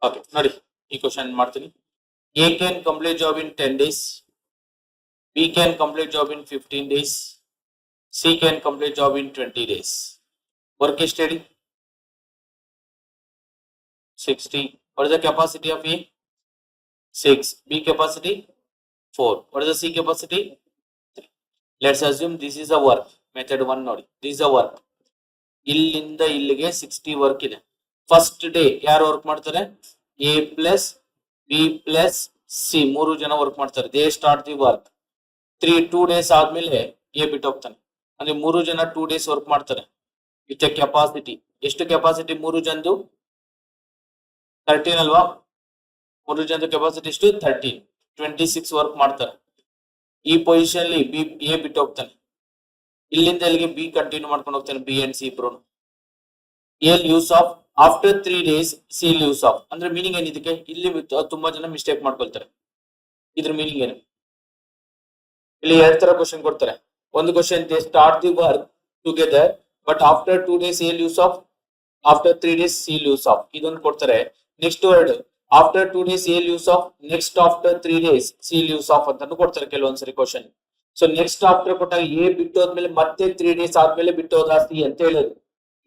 Okay ನೋಡಿ, ಈ question ಮಾಡ್ತೀನಿ. A can complete job in 10 days, B can complete job in 15 days, C can complete job in 20 days. Work ಎಷ್ಟು ಹೇಳಿ? 60. What is the capacity of A? 6. B capacity 4. What is the C capacity? 3. Let's assume this is a work. Method 1 ನೋಡಿ. This is a work. ಇಲ್ಲಿಂದ ಇಲ್ಲಿಗೆ 60 work ಇದೆ. First day ಯಾರು work ಮಾಡ್ತಾರೆ? A plus B plus C, 3 ಜನ work ಮಾಡ್ತಾರೆ. They start the work. 2 days ಆದ್ಮೇಲೆ A ಬಿಟ್ಟು ಹೋಗ್ತಾನೆ. ಅಂದ್ರೆ 3 ಜನ 2 days ವರ್ಕ್ ಮಾಡ್ತಾರೆ. ವಿತ್ ಕೆಪಾಸಿಟಿ ಎಷ್ಟು ಕೆಪಾಸಿಟಿ? 3 ಜನದು 13 ಅಲ್ವಾ? 3 ಜನದ ಕೆಪಾಸಿಟಿ ಎಷ್ಟು? 13. 26 ವರ್ಕ್ ಮಾಡ್ತಾರೆ. ಈ ಪೊಸಿಷನ್ ಅಲ್ಲಿ ಬಿ ಎ ಬಿಟ್ಟು ಹೋಗ್ತಾನೆ. ಇಲ್ಲಿಂದ ಇಲ್ಲಿಗೆ ಬಿ ಕಂಟಿನ್ಯೂ ಮಾಡ್ಕೊಂಡು ಹೋಗ್ತಾನೆ. ಬಿ ಅಂಡ್ ಸಿ ಇಬ್ರು. A use of after 3 days, C use of. ಅಂದ್ರೆ ಮೀನಿಂಗ್ ಏನಿದಕ್ಕೆ? ಇಲ್ಲಿ ತುಂಬಾ ಜನ ಮಿಸ್ಟೇಕ್ ಮಾಡ್ಕೊಳ್ತಾರೆ. ಇದ್ರ ಮೀನಿಂಗ್ ಏನು? ಇಲ್ಲಿ 2 ತರ ಕ್ವಶನ್ ಕೊಡ್ತಾರೆ. ಒಂದು question, they start the work together but after 2 days A use of, after 3 days C use of. ಇದೊಂದು ಕೊಡ್ತಾರೆ. Next word, after 2 days A use of, next after 3 days C use of ಅಂತ ಕೊಡ್ತಾರೆ ಕೆಲವೊಂದ್ಸರಿ question. So next after ಕೊಟ್ಟಾಗ A ಬಿಟ್ಟು ಹೋದ್ಮೇಲೆ ಮತ್ತೆ 3 days ಆದ್ಮೇಲೆ ಬಿಟ್ಟು ಹೋದ ಸಿ ಅಂತ ಹೇಳೋದು.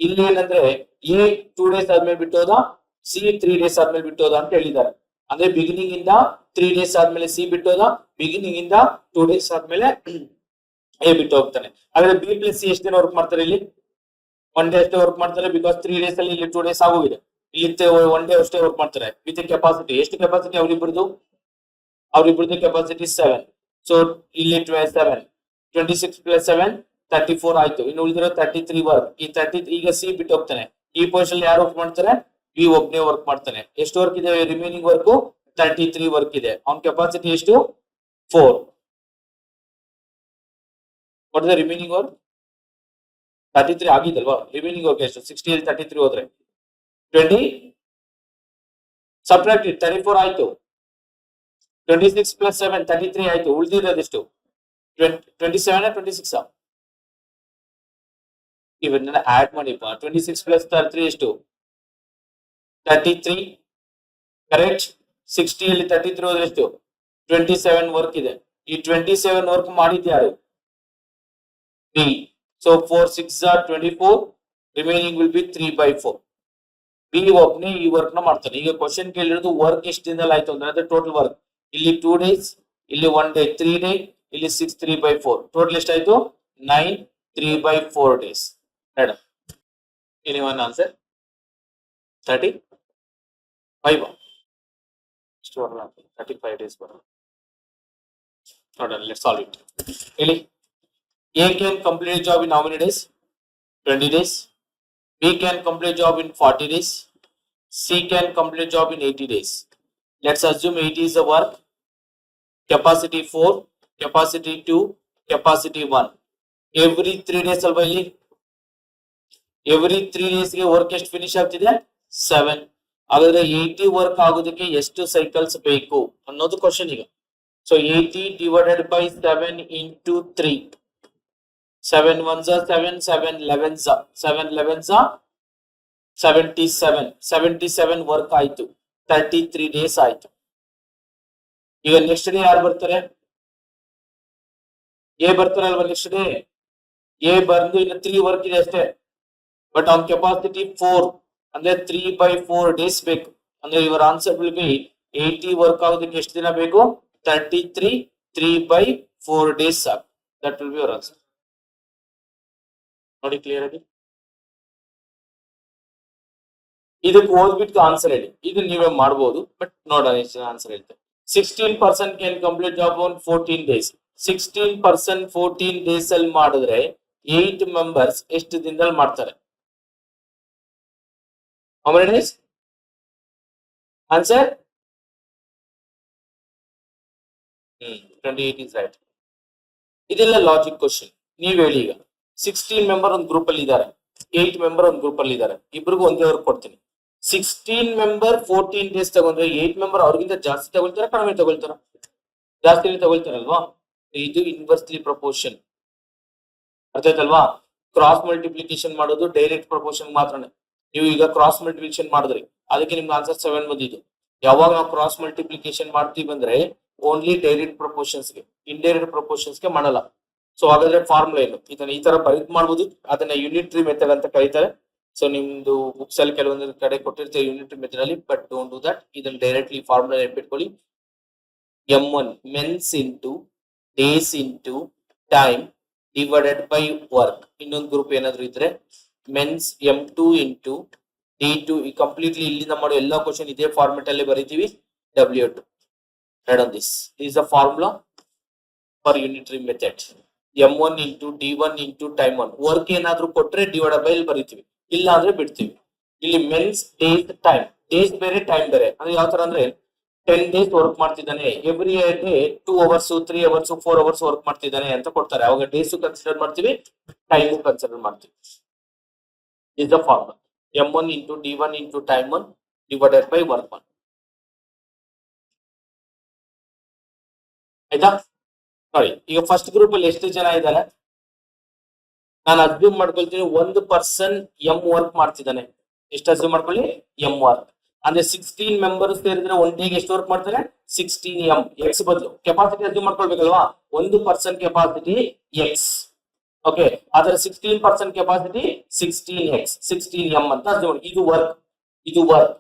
ಇಲ್ಲಿ ಏನಂದ್ರೆ ಎ 2 days ಆದ್ಮೇಲೆ ಬಿಟ್ಟು ಹೋದ, ಸಿ 3 days ಆದ್ಮೇಲೆ ಬಿಟ್ಟು ಹೋದ ಅಂತ ಹೇಳಿದ್ದಾರೆ. ಅಂದ್ರೆ ಬಿಗಿನಿಂಗ್ ಇಂದ 3 days ಆದ್ಮೇಲೆ ಸಿ ಬಿಟ್ಟು ಹೋದ, ಬಿಗಿನಿಂಗ್ ಇಂದ 2 days ಆದ್ಮೇಲೆ ಎ ಬಿಟ್ಟು ಹೋಗ್ತಾನೆ. ಹಾಗಾದ್ರೆ ಬಿ ಪ್ಲಸ್ ಸಿ ಎಷ್ಟು ದಿನ ವರ್ಕ್ ಮಾಡ್ತಾರೆ? ಇಲ್ಲಿ 1 day ಅಷ್ಟೇ ವರ್ಕ್ ಮಾಡ್ತಾರೆ. ಬಿಕಾಸ್ 3 days ಅಲ್ಲಿ ಇಲ್ಲಿ 2 days ಆಗೋಗಿದೆ. ಇಲ್ಲಿ 1 day ಅಷ್ಟೇ ವರ್ಕ್ ಮಾಡ್ತಾರೆ. ವಿತ್ ಕೆಪಾಸಿಟಿ ಎಷ್ಟು ಕೆಪಾಸಿಟಿ ಅವರಿಬ್ಬರದು? ಕೆಪಾಸಿಟಿ 7. ಸೊ ಇಲ್ಲಿ 7, 26 ಪ್ಲಸ್ 7 34 ಆಯ್ತು. ಇನ್ನು ಉಳಿದಿರೋ 33 ವರ್ಕ್. ಈ 33 ಈಗ ಸಿ ಬಿಟ್ಟು ಹೋಗ್ತಾನೆ. ಈ ಪೊಸಿಷನ್ ಯಾರು ವರ್ಕ್ ಮಾಡ್ತಾರೆ? ಬಿ ಒಬ್ಬನೇ ವರ್ಕ್ ಮಾಡ್ತಾನೆ. ಎಷ್ಟು ವರ್ಕ್ ಇದೆ? ರಿಮೈನಿಂಗ್ ವರ್ಕ್ 33 ವರ್ಕ್ ಇದೆ. ಅವನ ಕೆಪಾಸಿಟಿ ಎಷ್ಟು? 4. What is the remaining work? 33 ಆಗಿದಲ್ವಾ? ರಿಮೈನಿಂಗ್ ವರ್ಕ್ ಎಷ್ಟು? 60 ಅಲ್ಲಿ 33 ಹೋದ್ರೆ 20 ಸಬ್ಟ್ರಾಕ್ಟ್ 34 ಆಯ್ತು. 26 ಪ್ಲಸ್ 7 33 ಆಯ್ತು. ಉಳಿದಿರೋದೆಷ್ಟು? 27 26. ಇವನ್ನ ಆಡ್ ಮಾಡಿಪ್ಪ. 26 ಪ್ಲಸ್ 33 ಎಷ್ಟು? 33 ಕರೆಕ್ಟ್. 60 ಅಲ್ಲಿ 33 ಹೋದ್ರೆ ಎಷ್ಟು? 27 ವರ್ಕ್ ಇದೆ. ಈ 27 ವರ್ಕ್ ಮಾಡಿದ್ಯಾರು? B. So 4 6 are 24. Remaining will be 3/4. B ಒಬ್ನೇ ಈ ವರ್ಕ್ ನ ಮಾಡ್ತಾನೆ. ಈಗ ಕ್ವಶನ್ ಕೇಳಿರೋದು ವರ್ಕ್ ಎಷ್ಟು ದಿನದಲ್ಲಿ ಆಯ್ತು ಅಂದ್ರೆ ಟೋಟಲ್ ವರ್ಕ್. ಇಲ್ಲಿ 2 days, ಇಲ್ಲಿ 1 day 3 day, ಇಲ್ಲಿ 6 3/4. ಟೋಟಲ್ ಎಷ್ಟಾಯ್ತು? 9 3/4 days. ಮೇಡಮ್ ಇಲ್ಲಿ ಒನ್ ಆನ್ಸರ್ 35. ಎಷ್ಟು ಬರಲ್ಲ? 35 days ಬರಲ್ಲ. ನೋಡೋಣ, ಲೆಟ್ಸ್ ಸಾಲ್ವ್ ಇಟ್. ಇಲ್ಲಿ A can complete job in how many days? 20 days. B can complete job in 40 days. C can complete job in 80 days. Let's assume 80 is the work. Capacity 4, capacity 2, capacity 1. Every 3 days alva ಇಲ್ಲಿ every 3 days ಗೆ work ಎಷ್ಟು finish ಆಗ್ತಿದೆ? 7. ಹಾಗಾದ್ರೆ 80 work ಆಗೋದಕ್ಕೆ ಎಷ್ಟು cycles ಬೇಕು ಅನ್ನೋದು question ಈಗ. So 80 divided by 7 into 3. 7 1s are 7, 7 11s are 7 11s are 77. 77 work ಆಯ್ತು. 33 days ಆಯ್ತು. ಈಗ ನೆಕ್ಸ್ಟ್ ಡೇ ಯಾರು ಬರ್ತಾರೆ? ಎ ಬರ್ತಾರಲ್ವಾ ನೆಕ್ಸ್ಟ್ ಡೇ? ಎ ಬಂದು ಇನ್ನು 3 ವರ್ಕ್ ಇದೆ ಅಷ್ಟೇ. ಬಟ್ ಅವನ್ ಕೆಪಾಸಿಟಿ 4 ಅಂದ್ರೆ 3/4 days ಬೇಕು. ಅಂದ್ರೆ ಇವರ ಆನ್ಸರ್ ವಿಲ್ ಬಿ 80 ವರ್ಕ್ ಆಗೋದಕ್ಕೆ ಎಷ್ಟು ದಿನ ಬೇಕು? 33 3/4 days ಸಾಕು. That will be your answer. ನೋಡಿ ಕ್ಲಿಯರ್ ಆಗಿ. ಇದಕ್ಕೆ ಓದ್ಬಿಟ್ಟು ಆನ್ಸರ್ ಹೇಳಿ. ಇದು ನೀವೇ ಮಾಡಬಹುದು, ಬಟ್ ನೋಡೋಣ ಎಷ್ಟು ಆನ್ಸರ್ ಹೇಳ್ತೇವೆ. 16% can complete job on 14 days. 16% 14 days ಅಲ್ಲಿ ಮಾಡಿದ್ರೆ 8 ಮೆಂಬರ್ಸ್ ಎಷ್ಟು ದಿನದಲ್ಲಿ ಮಾಡ್ತಾರೆ? How many days? Answer 28 is right. ಇದೆಲ್ಲ ಲಾಜಿಕ್ ಕ್ವಶನ್. ನೀವ್ ಹೇಳಿ ಈಗ 16 ಮೆಂಬರ್ ಒಂದು ಗ್ರೂಪ್ ಅಲ್ಲಿ ಇದ್ದಾರೆ, 8 ಮೆಂಬರ್ ಒಂದು ಗ್ರೂಪ್ ಅಲ್ಲಿ ಇದ್ದಾರೆ. ಇಬ್ರಿಗೂ ಒಂದೇ ವರ್ಕ್ ಕೊಡ್ತೀನಿ. 16 ಮೆಂಬರ್ 14 days ತಗೊಂಡ್ರೆ 8 ಮೆಂಬರ್ ಅವ್ರಿಗಿಂತ ಜಾಸ್ತಿ ತಗೊಳ್ತಾರ ಕಡಿಮೆ ತಗೊಳ್ತಾರ? ಜಾಸ್ತಿನೇ ತಗೊಳ್ತಾರಲ್ವಾ? ಇದು ಇನ್ವರ್ಸ್ಲಿ ಪ್ರಪೋರ್ಷನ್. ಅರ್ಥ ಆಯ್ತಲ್ವಾ? ಕ್ರಾಸ್ ಮಲ್ಟಿಪ್ಲಿಕೇಶನ್ ಮಾಡೋದು ಡೈರೆಕ್ಟ್ ಪ್ರಪೋರ್ಷನ್ ಮಾತ್ರನೇ. ನೀವು ಈಗ ಕ್ರಾಸ್ ಮಲ್ಟಿಪ್ಲಿಕೇಶನ್ ಮಾಡಿದ್ರಿ, ಅದಕ್ಕೆ ನಿಮ್ಗೆ ಆನ್ಸರ್ 7 ಬಂದಿದ್ದು. ಯಾವಾಗ ನಾವು ಕ್ರಾಸ್ ಮಲ್ಟಿಪ್ಲಿಕೇಶನ್ ಮಾಡ್ತೀವಿ ಅಂದ್ರೆ ಓನ್ಲಿ ಡೈರೆಕ್ಟ್ ಪ್ರಪೋರ್ಷನ್ಸ್ ಗೆ, ಇಂಡೈರೆಕ್ಟ್ ಪ್ರಪೋರ್ಷನ್ಸ್ ಗೆ ಮಾಡಲ್ಲ. ಸೊ ಹಾಗಾದ್ರೆ ಫಾರ್ಮುಲಾ ಏನು, ಇದನ್ನ ಈ ತರ ಬರೀದ್ ಮಾಡ್ಬೋದು. ಅದನ್ನ ಯೂನಿಟ್ರಿ ಮೆಥಡ್ ಅಂತ ಕರೀತಾರೆ. ಸೊ ನಿಮ್ದು ಬುಕ್ಸ್ ಅಲ್ಲಿ ಕೆಲವೊಂದು ಕಡೆ ಕೊಟ್ಟಿರ್ತೀವಿ ಯೂನಿಟ್ರಿ ಮೆಥಡ್ ಅಲ್ಲಿ, ಬಟ್ ಡೋಂಟ್ ಡೂ ದಟ್. ಇದನ್ನ ಡೈರೆಕ್ಟ್ಲಿ ಫಾರ್ಮುಲಾ ನೆನ್ಪಿಟ್ಕೊಳ್ಳಿ. M1 men's into days into time divided by work. ಇನ್ನೊಂದು ಗ್ರೂಪ್ ಏನಾದ್ರು ಇದ್ರೆ ಮೆನ್ಸ್ M2 ಇಂಟು D2. ಈ ಕಂಪ್ಲೀಟ್ಲಿ ಇಲ್ಲಿಂದ ಮಾಡೋ ಎಲ್ಲಾ ಕ್ವಶನ್ ಇದೇ ಫಾರ್ಮೆಟ್ ಅಲ್ಲಿ ಬರೀತೀವಿ. W2 read on this is a formula for unitary method. M1 into D1 into time 1. Work ಏನಾದ್ರು ಕೊಟ್ರೆ ಡಿವೈಡೆಡ್ ಬೈ ಬರೀತೀವಿ, ಇಲ್ಲ ಅಂದ್ರೆ ಬಿಡ್ತೀವಿ. ಇಲ್ಲಿ ಮೆನ್ಸ್ ಡೇಸ್ ಟೈಮ್, ಡೇಸ್ ಬೇರೆ ಟೈಮ್ ಬೇರೆ. ಅಂದ್ರೆ ಯಾವ ತರ ಅಂದ್ರೆ 10 days ವರ್ಕ್ ಮಾಡ್ತಿದ್ದಾನೆ, every day 2 hours 3 hours 4 hours work ಮಾಡ್ತಿದ್ದಾನೆ ಅಂತ ಕೊಡ್ತಾರೆ. ಅವಾಗ ಡೇಸ್ ಕನ್ಸಿಡರ್ ಮಾಡ್ತೀವಿ, ಟೈಮ್ ಕನ್ಸಿಡರ್ ಮಾಡ್ತೀವಿ. Is the formula M1 into D1 into time 1 divided by work 1. ಆಯ್ತಾ? ನೋಡಿ, ಈಗ ಫಸ್ಟ್ ಗ್ರೂಪ್ ಅಲ್ಲಿ ಎಷ್ಟು ಜನ ಇದ್ದಾರೆ ನಾನು ಅಸ್ಯೂಮ್ ಮಾಡ್ಕೊಳ್ತೀನಿ. ಒಂದು ಪರ್ಸನ್ ಎಂ ವರ್ಕ್ ಮಾಡ್ತಿದ್ದಾನೆ. ಎಷ್ಟು ಅಸ್ಯೂಮ್ ಮಾಡ್ಕೊಳ್ಳಿ? ಎಂ ವರ್ಕ್ ಅಂದ್ರೆ 16 ಮೆಂಬರ್ಸ್ ಸೇರಿದ್ರೆ ಒನ್ ಡೇಗೆ ಎಷ್ಟು ವರ್ಕ್ ಮಾಡ್ತಾರೆ? 16 ಎಂ. ಎಕ್ಸ್ ಬದಲು ಕೆಪಾಸಿಟಿ ಅಸ್ಯೂಮ್ ಮಾಡ್ಕೊಳ್ಬೇಕಲ್ವಾ? ಒಂದು ಪರ್ಸನ್ ಕೆಪಾಸಿಟಿ ಎಕ್ಸ್. ಓಕೆ, ಅದರ 16% ಕೆಪಾಸಿಟಿ 16x, 16m ಅಂತ ಅಸ್ಯೂಮ್ ಮಾಡಿ. ಇದು ವರ್ಕ್, ಇದು ವರ್ಕ್.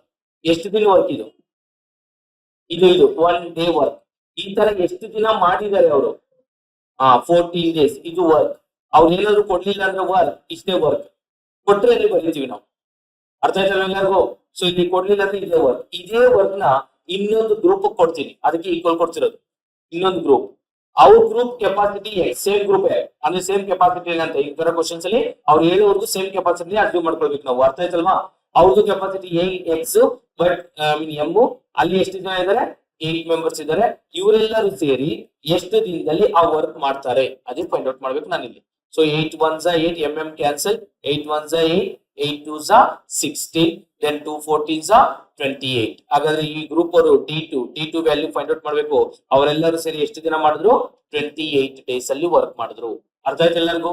ಎಷ್ಟು ದಿನ ವರ್ಕ್ ಇದು? ಇದು 1 ಡೇ ವರ್ಕ್. ಈ ತರ ಎಷ್ಟು ದಿನ ಮಾಡಿದ್ದಾರೆ ಅವರು? 14 days. ಇದು ವರ್ಕ್. ಅವ್ರು ಏನಾದ್ರು ಕೊಡ್ಲಿಲ್ಲ ಅಂದ್ರೆ ವರ್ಕ್, ಇಷ್ಟೇ ವರ್ಕ್. ಕೊಟ್ರೆ ಅಲ್ಲಿ ಬರೀತೀವಿ ನಾವು. ಅರ್ಥ ಆಯ್ತಲ್ಲ ಎಲ್ಲರಿಗೂ? ಸೊ ಇಲ್ಲಿ ಕೊಡ್ಲಿಲ್ಲ ಅಂದ್ರೆ ಇದೇ ವರ್ಕ್. ಇದೇ ವರ್ಕ್ ನ ಇನ್ನೊಂದು ಗ್ರೂಪ್ ಕೊಡ್ತೀನಿ, ಅದಕ್ಕೆ ಈಕ್ವಲ್ ಕೊಡ್ತಿರೋದು. ಇನ್ನೊಂದು ಗ್ರೂಪ್, ಅವ್ರ ಗ್ರೂಪ್ ಕೆಪಾಸಿಟಿ ಸೇಮ್ ಗ್ರೂಪ್ ಅಂದ್ರೆ ಸೇಮ್ ಕೆಪಾಸಿಟಿ ಅಂತ. ಈ ತರ ಕ್ವಶನ್ಸ್ ಅಲ್ಲಿ ಅವ್ರು ಹೇಳೋವರೆಗೂ ಸೇಮ್ ಕೆಪಾಸಿಟಿ ಅಸ್ಯೂಮ್ ಮಾಡ್ಕೊಳ್ಬೇಕು ನಾವು. ಅರ್ಥ ಆಯ್ತಲ್ವಾ? ಅವ್ರದ್ದು ಕೆಪಾಸಿಟಿ ಎಕ್ಸ್, ಬಟ್ ಎಂ. ಅಲ್ಲಿ ಎಷ್ಟು ಜನ ಇದ್ದಾರೆ? 8 ಮೆಂಬರ್ಸ್ ಇದ್ದಾರೆ. ಇವರೆಲ್ಲರೂ ಸೇರಿ ಎಷ್ಟು ದಿನದಲ್ಲಿ ಆ ವರ್ಕ್ ಮಾಡ್ತಾರೆ ಅದೇ ಫೈಂಡ್ ಔಟ್ ಮಾಡ್ಬೇಕು ನಾನಿಲ್ಲಿ. So 8 1s 8, mm cancel. 8 1s 8, 8 2s 16, then 2 14s 28. ಹಾಗಾದ್ರೆ ಈ ಗ್ರೂಪ್ ಅವರು D2 ವ್ಯಾಲ್ಯೂ ಫೈಂಡ್ ಔಟ್ ಮಾಡ್ಬೇಕು. ಅವರೆಲ್ಲರೂ ಸೇರಿ ಎಷ್ಟು ದಿನ ಮಾಡಿದ್ರು? 28 days ಅಲ್ಲಿ ವರ್ಕ್ ಮಾಡಿದ್ರು. ಅರ್ಥ ಆಯ್ತು ಎಲ್ಲರಿಗೂ?